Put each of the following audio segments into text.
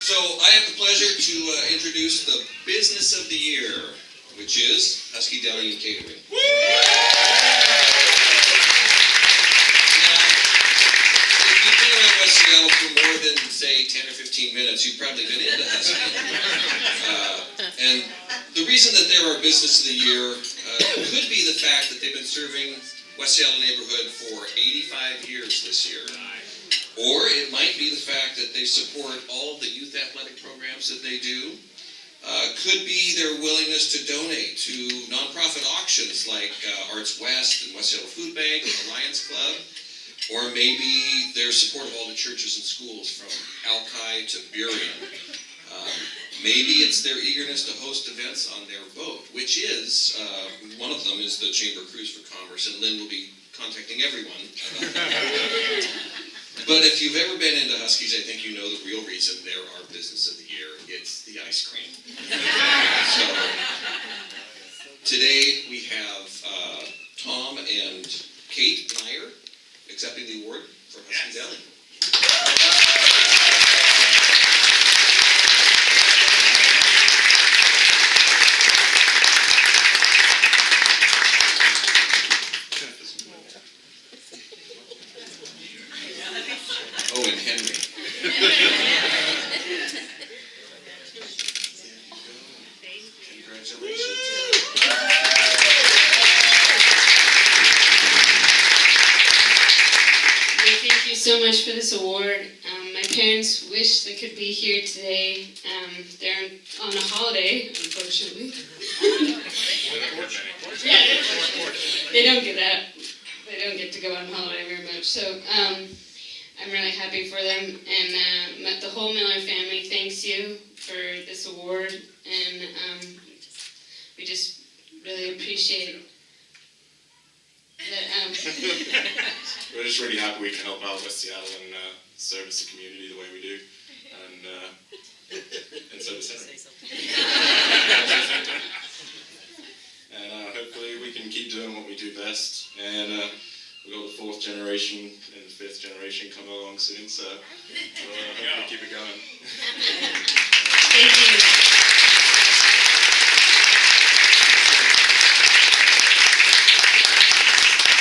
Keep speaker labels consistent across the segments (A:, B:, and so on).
A: So I have the pleasure to introduce the Business of the Year, which is Husky Deli and Catering. Now, if you've been around West Seattle for more than, say, 10 or 15 minutes, you've probably been into Husky. And the reason that they're our Business of the Year could be the fact that they've been serving West Seattle neighborhood for 85 years this year. Or it might be the fact that they support all of the youth athletic programs that they do. Could be their willingness to donate to nonprofit auctions like Arts West and West Seattle Food Bank and the Lions Club. Or maybe their support of all the churches and schools from Alki to Burien. Maybe it's their eagerness to host events on their boat, which is, one of them is the Chamber Cruise for Commerce, and Lynn will be contacting everyone about that. But if you've ever been into Huskies, I think you know the real reason they're our Business of the Year. It's the ice cream. So today we have Tom and Kate Meyer accepting the award for Husky Deli. Oh, and Henry. Congratulations.
B: Thank you so much for this award. My parents wish they could be here today. They're on a holiday, unfortunately. Yeah, they don't get that. They don't get to go on holiday very much. So I'm really happy for them. And the whole Miller family thanks you for this award. And we just really appreciate that.
C: We're just really happy we can help out West Seattle and service the community the way we do, and service Henry. And hopefully we can keep doing what we do best. And we've got the 4th generation and the 5th generation coming along soon, so we'll hopefully keep it going.
B: Thank you.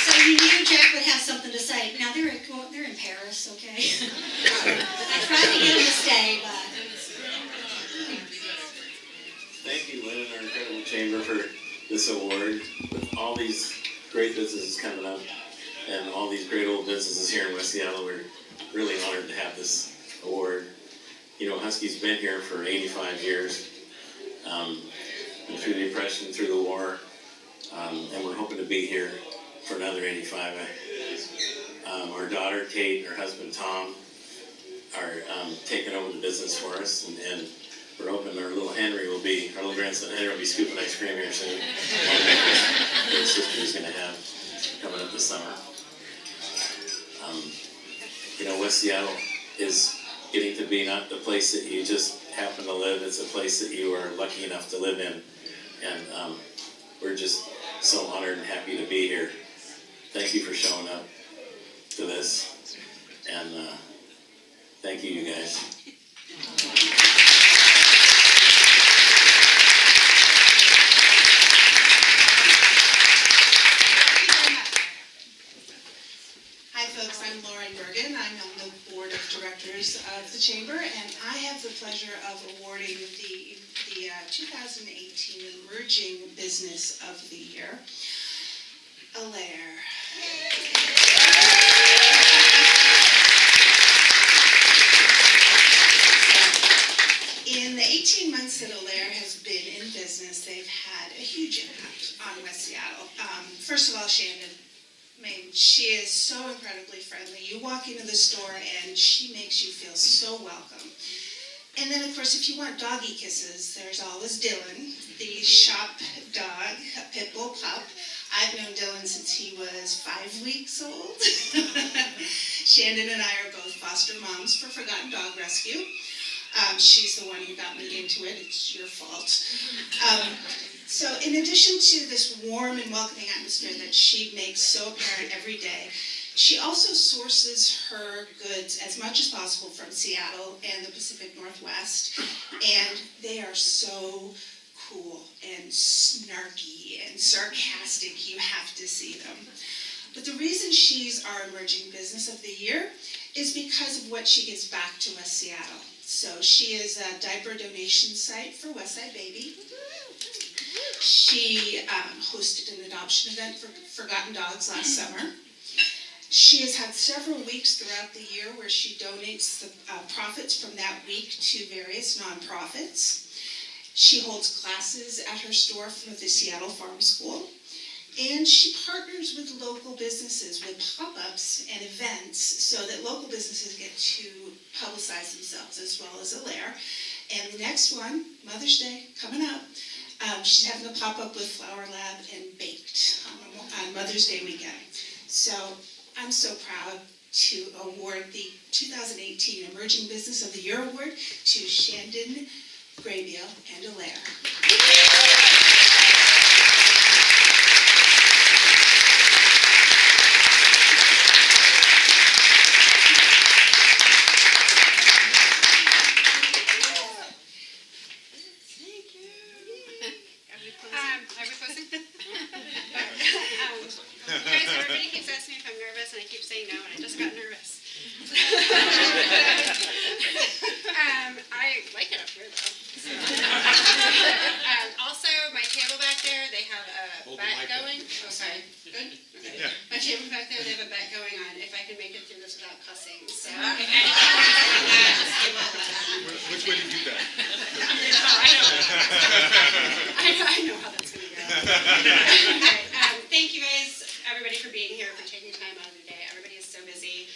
D: So you knew Jack would have something to say. Now they're in Paris, okay? I tried to get him to stay, but...
E: Thank you, Lynn, and our incredible chamber for this award. With all these great businesses coming up and all these great old businesses here in West Seattle, we're really honored to have this award. You know, Husky's been here for 85 years, through the Depression, through the war, and we're hoping to be here for another 85. Our daughter, Kate, and her husband, Tom, are taking over the business for us, and we're hoping our little grandson Henry will be scooping ice cream here soon. His sister is going to have coming up this summer. You know, West Seattle is getting to be not the place that you just happen to live, it's a place that you are lucky enough to live in. And we're just so honored and happy to be here. Thank you for showing up to this. And thank you guys.
F: Hi folks, I'm Lauren Bergen. I'm on the board of directors of the Chamber, and I have the pleasure of awarding the 2018 Emerging Business of the Year, Allaire. In the 18 months that Allaire has been in business, they've had a huge impact on West Seattle. First of all, Shannon. I mean, she is so incredibly friendly. You walk into the store and she makes you feel so welcome. And then, of course, if you want doggy kisses, there's always Dylan, the shop dog, a pit bull pup. I've known Dylan since he was 5 weeks old. Shannon and I are both foster moms for Forgotten Dog Rescue. She's the one who got me into it. It's your fault. So in addition to this warm and welcoming atmosphere that she makes so apparent every day, She also sources her goods as much as possible from Seattle and the Pacific Northwest, and they are so cool and snarky and sarcastic. You have to see them. But the reason she's our Emerging Business of the Year is because of what she gives back to West Seattle. So she is a diaper donation site for Westside Baby. She hosted an adoption event for Forgotten Dogs last summer. She has had several weeks throughout the year where she donates the profits from that week to various nonprofits. She holds classes at her store for the Seattle Farm School. And she partners with local businesses with pop-ups and events so that local businesses get to publicize themselves as well as Alaire. And the next one, Mother's Day, coming up, she's having a pop-up with Flower Lab and Baked on Mother's Day weekend. So I'm so proud to award the 2018 Emerging Business of the Year Award to Shandon, Graybiel, and Alaire.
G: Are we closing? Guys, everybody keeps asking me if I'm nervous, and I keep saying no, and I just got nervous. I like it up here, though. Also, my table back there, they have a bet going. Oh, sorry. Good? Okay. Yeah. My table back there, they have a bet going on if I can make it through this without cussing. So,
H: Which way do you do that?
G: I know how that's going to go. Okay, thank you guys, everybody, for being here, for taking time out of your day. Everybody is so busy,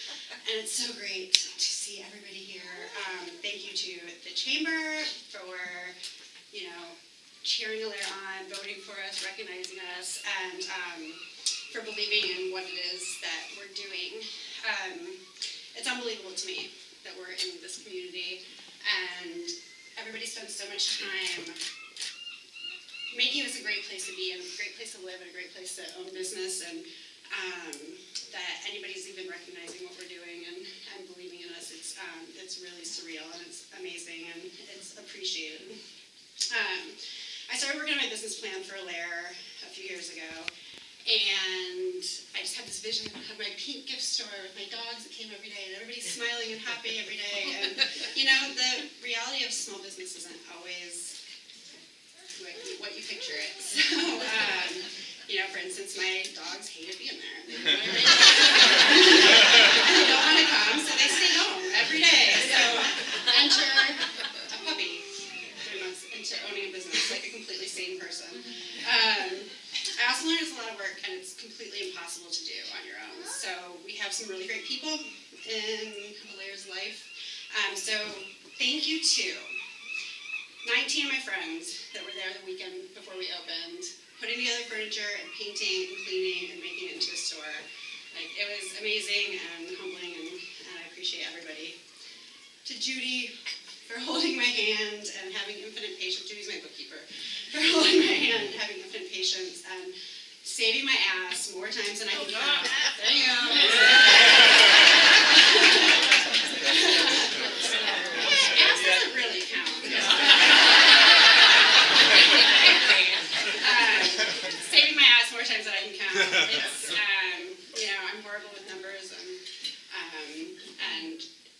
G: and it's so great to see everybody here. Thank you to the chamber for, cheering Alaire on, voting for us, recognizing us, and for believing in what it is that we're doing. It's unbelievable to me that we're in this community, and everybody spends so much time making this a great place to be, and a great place to live, and a great place to own business, and that anybody's even recognizing what we're doing and believing in us. It's really surreal, and it's amazing, and it's appreciated. I started working on my business plan for Alaire a few years ago, and I just had this vision of my pink gift store with my dogs that came every day, and everybody's smiling and happy every day. And the reality of small business isn't always what you picture it. So, for instance, my dogs hated being there. They don't want to come, so they stay home every day. So enter a puppy 3 months into owning a business, like a completely sane person. I also learned it's a lot of work, and it's completely impossible to do on your own. So we have some really great people in Alaire's life. So thank you to 19 of my friends that were there the weekend before we opened, putting together furniture and painting and cleaning and making it into a store. It was amazing and humbling, and I appreciate everybody. To Judy for holding my hand and having infinite patience. Judy's my bookkeeper. For holding my hand and having infinite patience and saving my ass more times than I can count. There you go. Ass doesn't really count. Saving my ass more times than I can count. It's, I'm horrible with numbers and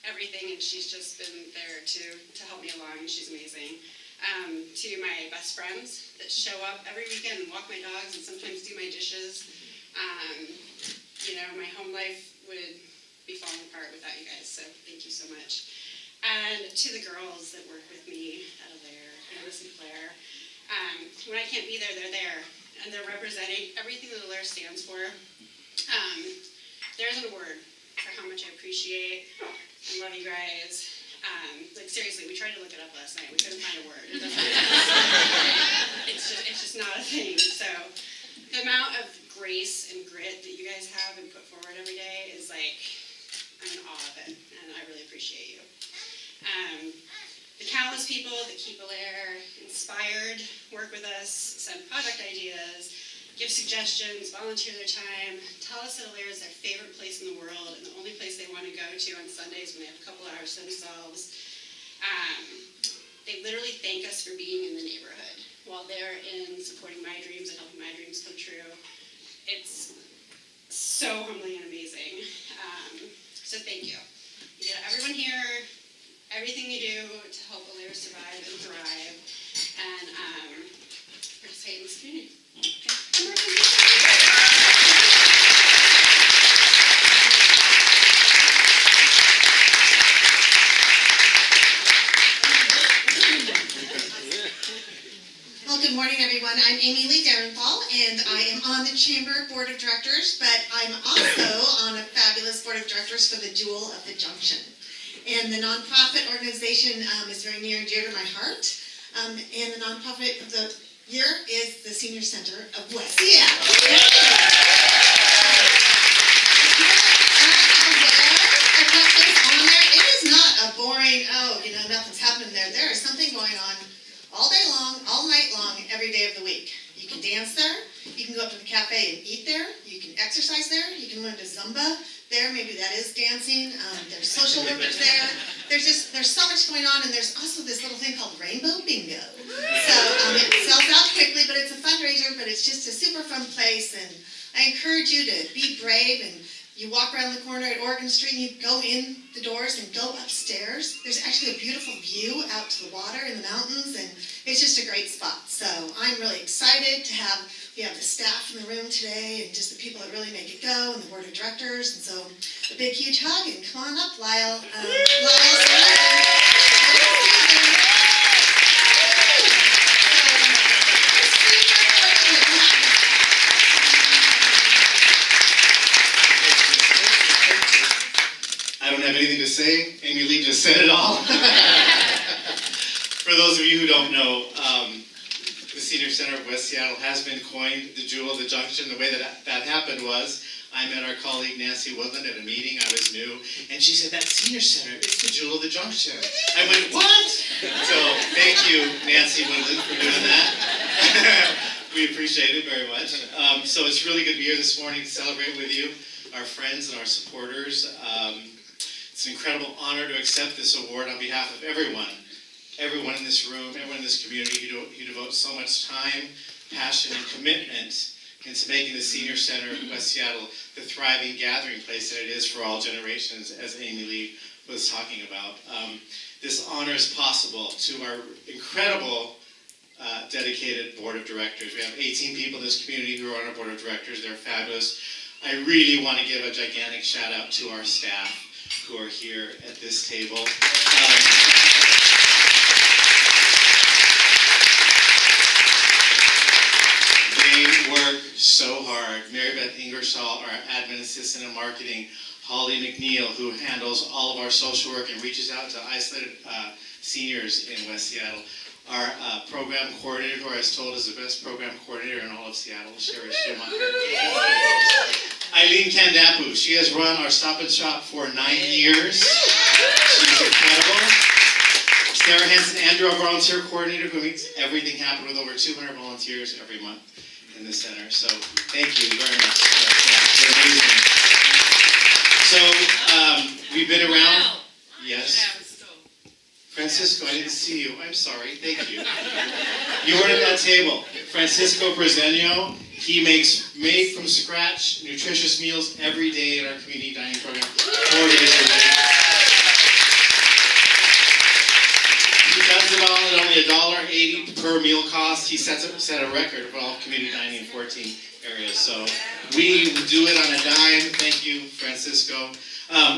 G: everything, and she's just been there to help me along, and she's amazing. To my best friends that show up every weekend and walk my dogs and sometimes do my dishes. My home life would be falling apart without you guys, so thank you so much. And to the girls that work with me at Alaire and Claire, when I can't be there, they're there, and they're representing everything that Alaire stands for. There's an award for how much I appreciate and love you guys. Seriously, we tried to look it up last night. We couldn't find a word. It's just not a thing. So the amount of grace and grit that you guys have and put forward every day is I'm in awe of it, and I really appreciate you. The countless people that keep Alaire inspired, work with us, send project ideas, give suggestions, volunteer their time, tell us that Alair is their favorite place in the world and the only place they want to go to on Sundays when they have a couple hours to themselves. They literally thank us for being in the neighborhood while they're in supporting my dreams and helping my dreams come true. It's so humbling and amazing. So thank you. You know, everyone here, everything you do to help Alair survive and thrive and participate in this community.
I: Well, good morning, everyone. I'm Amy Lee Darrenpaul, and I am on the Chamber Board of Directors, but I'm also on a fabulous Board of Directors for the Jewel of the Junction. And the nonprofit organization is very near and dear to my heart. And the nonprofit of the year is the Senior Center of West Seattle. It is not a boring, nothing's happening there. There is something going on all day long, all night long, every day of the week. You can dance there, you can go up to the cafe and eat there, you can exercise there, you can learn to Zumba there, maybe that is dancing, there's social workers there. There's so much going on, and there's also this little thing called Rainbow Bingo. So it sells out quickly, but it's a fundraiser, but it's just a super fun place, and I encourage you to be brave, and you walk around the corner at Oregon Street and you go in the doors and go upstairs. There's actually a beautiful view out to the water in the mountains, and it's just a great spot. So I'm really excited to have the staff in the room today and just the people that really make it go and the board of directors. And so a big, huge hug, and come on up, Lyle.
J: I don't have anything to say. Amy Lee just said it all. For those of you who don't know, the Senior Center of West Seattle has been coined the Jewel of the Junction. The way that happened was I met our colleague Nancy Woodland at a meeting. I was new, and she said, "That Senior Center, it's the Jewel of the Junction." I went, "What?" So thank you, Nancy Woodland, for doing that. We appreciate it very much. So it's really good to be here this morning to celebrate with you, our friends and our supporters. It's an incredible honor to accept this award on behalf of everyone in this room, everyone in this community who devotes so much time, passion, and commitment into making the Senior Center of West Seattle the thriving gathering place that it is for all generations, as Amy Lee was talking about. This honor is possible to our incredible dedicated board of directors. We have 18 people in this community who are on our board of directors. They're fabulous. I really want to give a gigantic shout out to our staff who are here at this table. They work so hard. Mary Beth Ingersoll, our admin assistant in marketing, Holly McNeil, who handles all of our social work and reaches out to isolated seniors in West Seattle. Our program coordinator, who I was told is the best program coordinator in all of Seattle, Sherry Schumacher. Eileen Kandapu, she has run our Stop and Shop for 9 years. She's incredible. Sarah Hansen, Andrew, our volunteer coordinator, who makes everything happen with over 200 volunteers every month in the center. So thank you very much. They're amazing. So we've been around. Yes. Francisco, I didn't see you. I'm sorry. Thank you. You weren't at that table. Francisco Brezenio, he makes made from scratch nutritious meals every day in our community dining program, 4 days a week. He does it all at only $1.80 per meal cost. He set a record for all community dining in 14 areas. So we do it on a dime. Thank you, Francisco.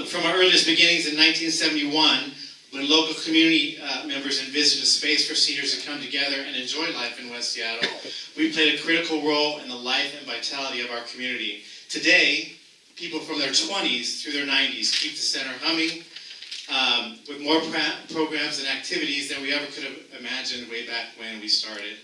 J: From our earliest beginnings in 1971, when local community members envisioned a space for seniors to come together and enjoy life in West Seattle, we played a critical role in the life and vitality of our community. Today, people from their 20s through their 90s keep the center humming with more programs and activities than we ever could have imagined way back when we started.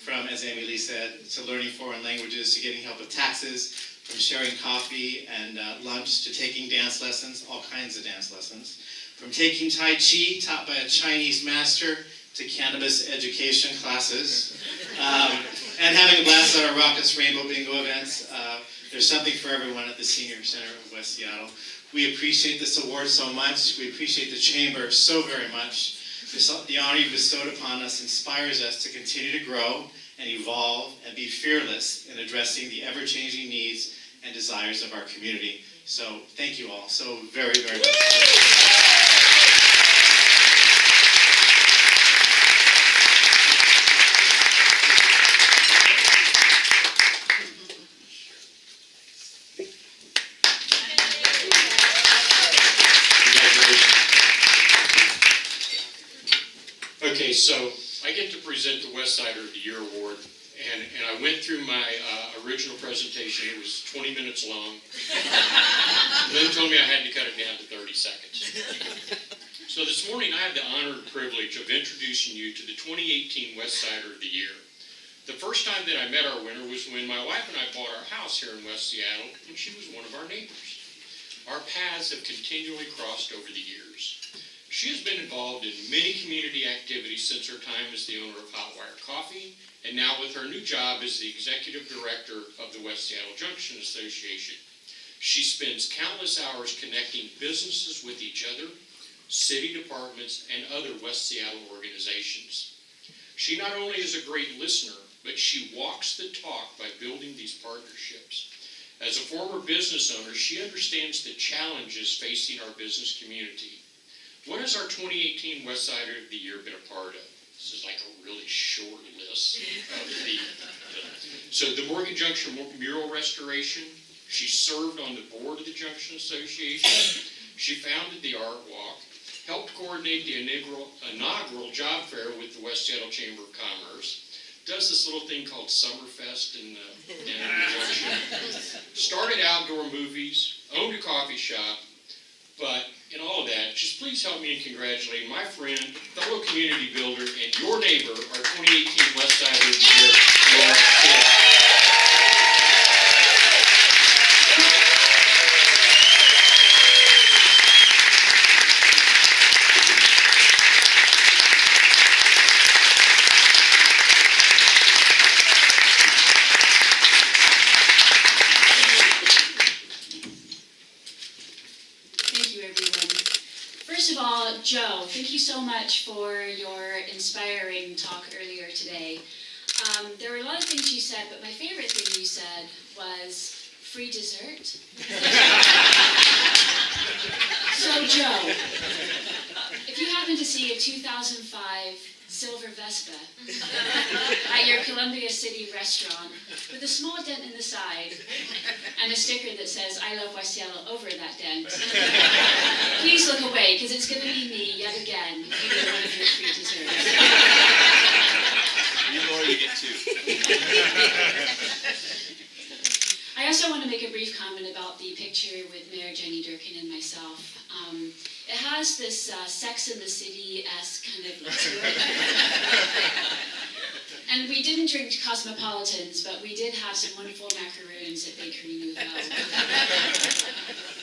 J: From, as Amy Lee said, to learning foreign languages, to getting help with taxes, from sharing coffee and lunch, to taking dance lessons, all kinds of dance lessons. From taking Tai Chi, taught by a Chinese master, to to cannabis education classes, and having a blast at our Rockets Rainbow Bingo events. There's something for everyone at the Senior Center of West Seattle. We appreciate this award so much. We appreciate the Chamber so very much. The honor you bestowed upon us inspires us to continue to grow and evolve and be fearless in addressing the ever-changing needs and desires of our community. So thank you all so very, very much.
K: Okay, so I get to present the Westsider of the Year Award, and I went through my original presentation. It was 20 minutes long. Lynn told me I had to cut it down to 30 seconds. So this morning I have the honor and privilege of introducing you to the 2018 Westsider of the Year. The first time that I met our winner was when my wife and I bought our house here in West Seattle, and she was one of our neighbors. Our paths have continually crossed over the years. She has been involved in many community activities since her time as the owner of Hot Wire Coffee, and now with her new job as the executive director of the West Seattle Junction Association. She spends countless hours connecting businesses with each other, city departments, and other West Seattle organizations. She not only is a great listener, but she walks the talk by building these partnerships. As a former business owner, she understands the challenges facing our business community. What has our 2018 Westsider of the Year been a part of? This is like a really short list of so the Morgan Junction mural restoration. She served on the board of the Junction Association. She founded the Art Walk, helped coordinate the inaugural job fair with the West Seattle Chamber of Commerce, does this little thing called Summerfest in the Junction, started outdoor movies, owned a coffee shop, but in all of that, just please help me in congratulating my friend, fellow community builder, and your neighbor, our 2018 Westsider of the Year, Laura Kidd.
L: Thank you, everyone. First of all, Joe, thank you so much for your inspiring talk earlier today. There were a lot of things you said, but my favorite thing you said was free dessert. So, Joe, if you happen to see a 2005 silver Vespa at your Columbia City restaurant with a small dent in the side and a sticker that says, "I love West Seattle" over that dent, please look away, because it's going to be me yet again eating one of your free desserts.
C: You, Laura, you get two.
L: I also want to make a brief comment about the picture with Mayor Jenny Durkin and myself. It has this Sex and the City-esque kind of look to it. And we didn't drink Cosmopolitans, but we did have some wonderful macaroons at Bakery Nouveau.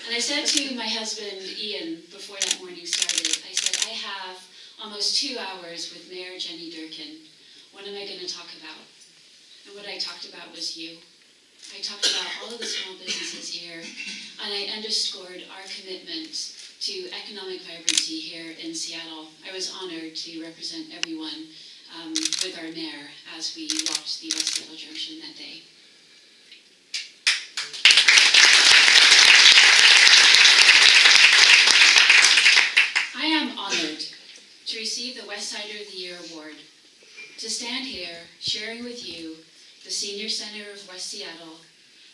L: And I said to my husband, Ian, before that morning started, I said, I have almost 2 hours with Mayor Jenny Durkin. What am I going to talk about? And what I talked about was you. I talked about all of the small businesses here, and I underscored our commitment to economic vibrancy here in Seattle. I was honored to represent everyone with our mayor as we walked the West Seattle Junction that day. I am honored to receive the Westsider of the Year Award, to stand here sharing with you the Senior Center of West Seattle,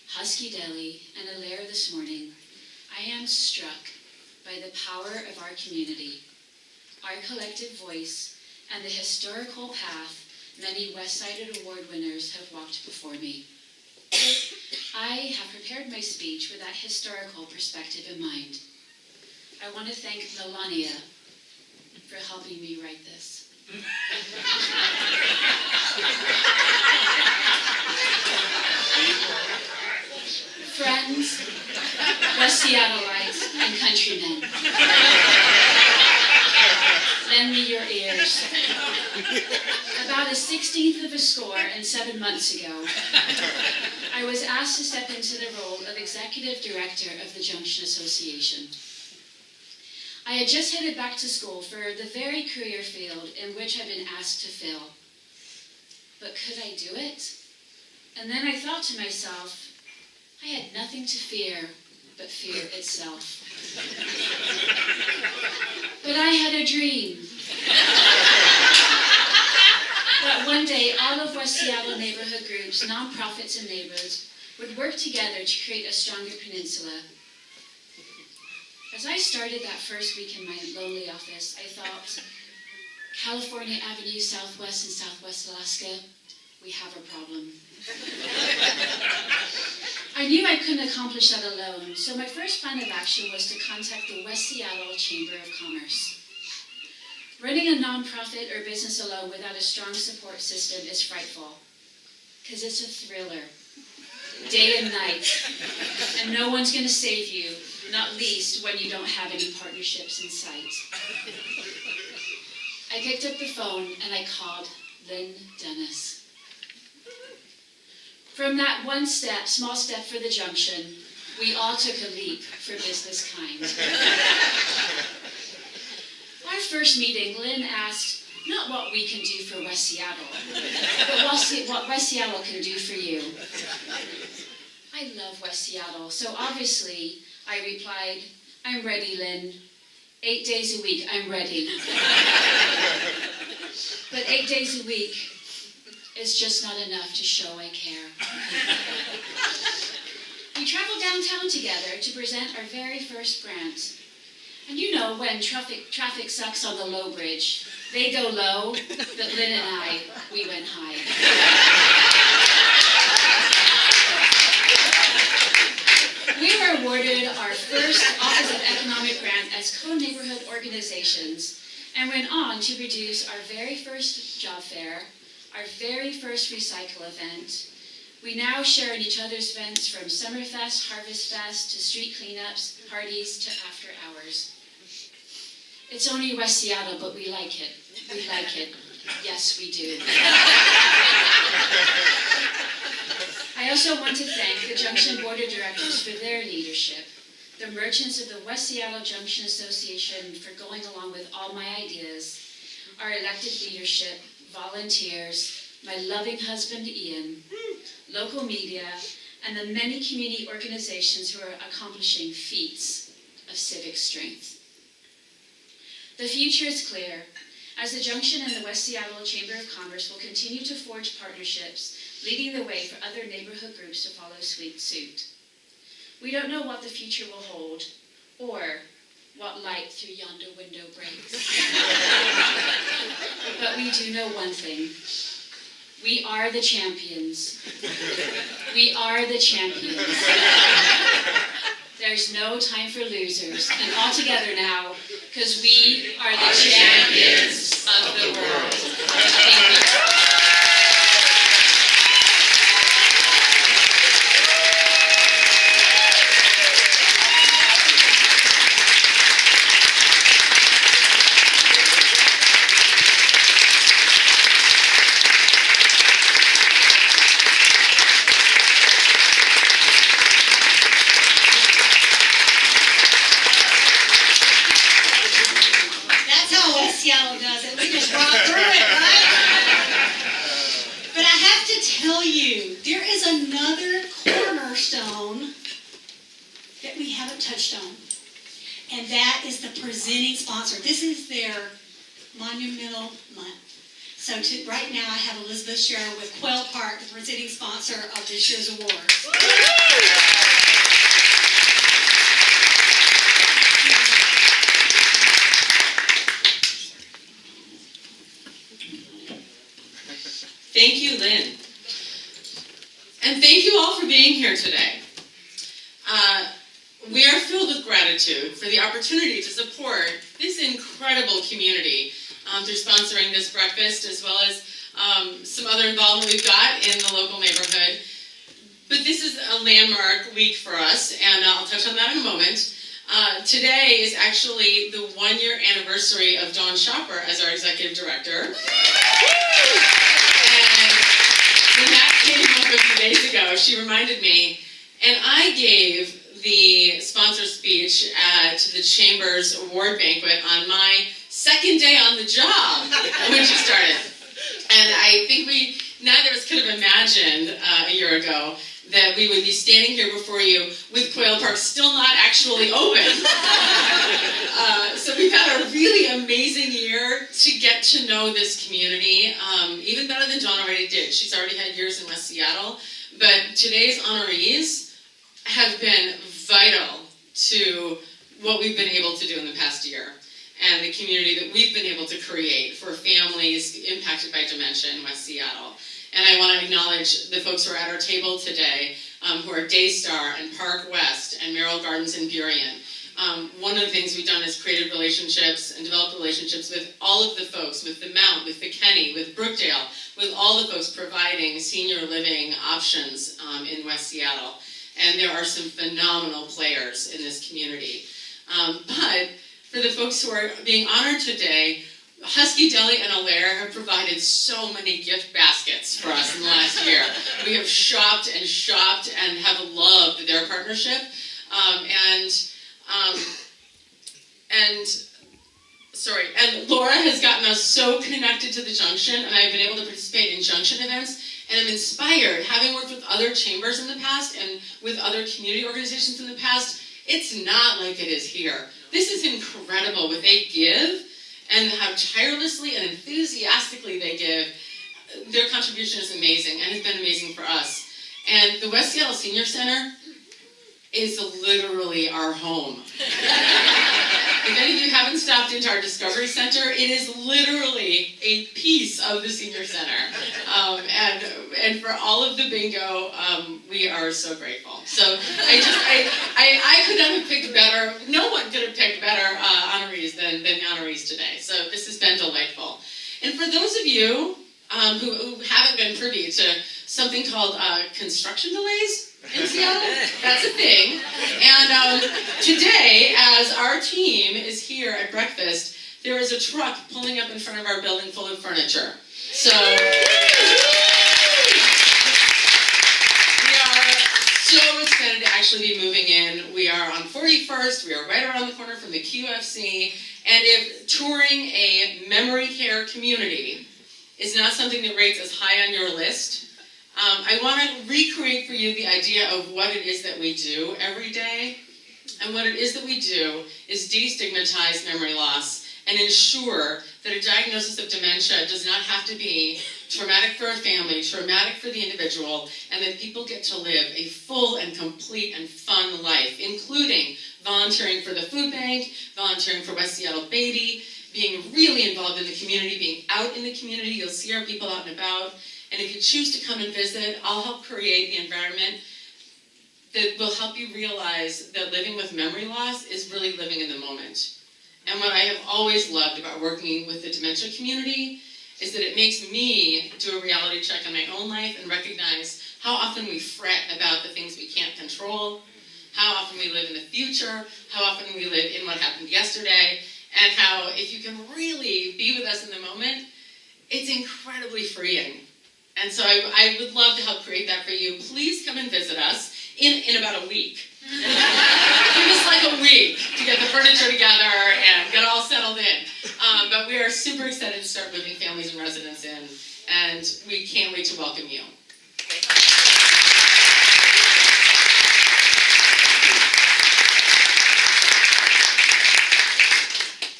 L: Husky Deli, and Alair this morning. I am struck by the power of our community, our collective voice, and the historical path many Westsider Award winners have walked before me. I have prepared my speech with that historical perspective in mind. I want to thank Melania for helping me write this. Friends, West Seattleites, and countrymen, lend me your ears. About a 16th of a score and 7 months ago, I was asked to step into the role of Executive Director of the Junction Association. I had just headed back to school for the very career field in which I've been asked to fill. But could I do it? And then I thought to myself, I had nothing to fear but fear itself. But I had a dream. That one day all of West Seattle neighborhood groups, nonprofits and neighbors would work together to create a stronger peninsula. As I started that first week in my lonely office, I thought, California Avenue Southwest and Southwest Alaska, we have a problem. I knew I couldn't accomplish that alone, so my first plan of action was to contact the West Seattle Chamber of Commerce. Running a nonprofit or business alone without a strong support system is frightful, because it's a thriller, day and night, and no one's going to save you, not least when you don't have any partnerships in sight. I picked up the phone and I called Lynn Dennis. From that one step, small step for the junction, we all took a leap for business kind. Our first meeting, Lynn asked not what we can do for West Seattle, but what West Seattle can do for you. I love West Seattle, so obviously I replied, I'm ready, Lynn. 8 days a week, I'm ready. But 8 days a week is just not enough to show I care. We traveled downtown together to present our very first grant. And you know when traffic sucks on the low bridge, they go low, but Lynn and we went high. We were awarded our first Office of Economic Grant as co-neighborhood organizations and went on to produce our very first job fair, our very first recycle event. We now share in each other's events from Summerfest, Harvest Fest, to street cleanups, parties, to after hours. It's only West Seattle, but we like it. We like it. Yes, we do. I also want to thank the Junction Board of Directors for their leadership, the merchants of the West Seattle Junction Association for going along with all my ideas, our elected leadership, volunteers, my loving husband Ian, local media, and the many community organizations who are accomplishing feats of civic strength. The future is clear, as the Junction and the West Seattle Chamber of Commerce will continue to forge partnerships, leading the way for other neighborhood groups to follow suit. We don't know what the future will hold, or what light through yonder window breaks. But we do know one thing. We are the champions. We are the champions. There's no time for losers. And all together now, because we are the champions of the world. Thank you.
D: Seattle does it. We just walk through it, right? But I have to tell you, there is another cornerstone that we haven't touched on. And that is the presenting sponsor. This is their monumental month. So right now I have Elizabeth Sherrill with Quail Park, the presenting sponsor of this year's awards.
M: Thank you, Lynn. And thank you all for being here today. We are filled with gratitude for the opportunity to support this incredible community through sponsoring this breakfast, as well as some other involvement we've got in the local neighborhood. But this is a landmark week for us, and I'll touch on that in a moment. Today is actually the 1-year anniversary of Dawn Shopper as our executive director. ago, she reminded me, and I gave the sponsor speech at the Chamber's award banquet on my second day on the job when she started. And I think neither of us could have imagined a year ago that we would be standing here before you with Quail Park still not actually open. So we've had a really amazing year to get to know this community, even better than Dawn already did. She's already had years in West Seattle, but today's honorees have been vital to what we've been able to do in the past year and the community that we've been able to create for families impacted by dementia in West Seattle. And I want to acknowledge the folks who are at our table today, who are Daystar and Park West and Merrill Gardens and Burien. One of the things we've done is created relationships and developed relationships with all of the folks, with the Mount, with the Kenny, with Brookdale, with all the folks providing senior living options in West Seattle. And there are some phenomenal players in this community. But for the folks who are being honored today, Husky Deli and Alaire have provided so many gift baskets for us in the last year. We have shopped and have loved their partnership. And Laura has gotten us so connected to the Junction, and I've been able to participate in Junction events, and I'm inspired, having worked with other chambers in the past and with other community organizations in the past. It's not like it is here. This is incredible what they give and how tirelessly and enthusiastically they give. Their contribution is amazing and has been amazing for us. And the West Seattle Senior Center is literally our home. If any of you haven't stopped into our Discovery Center, it is literally a piece of the Senior Center. And for all of the bingo, we are so grateful. So I could not have picked better, no one could have picked better honorees than the honorees today. So this has been delightful. And for those of you who haven't been privy to something called construction delays in Seattle, that's a thing. And today, as our team is here at breakfast, there is a truck pulling up in front of our building full of furniture. So we are so excited to actually be moving in. We are on 41st. We are right around the corner from the QFC. And if touring a memory care community is not something that rates as high on your list, I want to recreate for you the idea of what it is that we do every day. And what it is that we do is destigmatize memory loss and ensure that a diagnosis of dementia does not have to be traumatic for a family, traumatic for the individual, and that people get to live a full and complete and fun life, including volunteering for the food bank, volunteering for West Seattle Baby, being really involved in the community, being out in the community. You'll see our people out and about. And if you choose to come and visit, I'll help create the environment that will help you realize that living with memory loss is really living in the moment. And what I have always loved about working with the dementia community is that it makes me do a reality check on my own life and recognize how often we fret about the things we can't control, how often we live in the future, how often we live in what happened yesterday, and how if you can really be with us in the moment, it's incredibly freeing. And so I would love to help create that for you. Please come and visit us in about a week. Give us like a week to get the furniture together and get all settled in. But we are super excited to start moving families and residents in, and we can't wait to welcome you.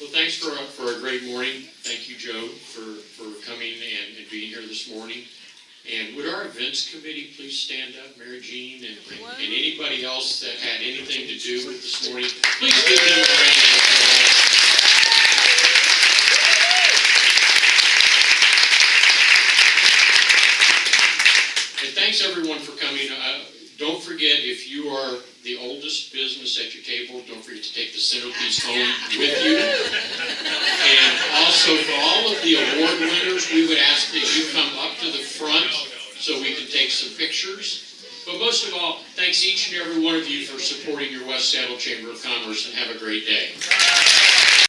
K: Well, thanks for a great morning. Thank you, Joe, for coming and being here this morning. And would our events committee please stand up, Mary Jean, and anybody else that had anything to do with this morning, please give them a round of applause. And thanks everyone for coming. Don't forget, if you are the oldest business at your table, don't forget to take the centerpiece home with you. And also, for all of the award winners, we would ask that you come up to the front so we can take some pictures. But most of all, thanks each and every one of you for supporting your West Seattle Chamber of Commerce, and have a great day.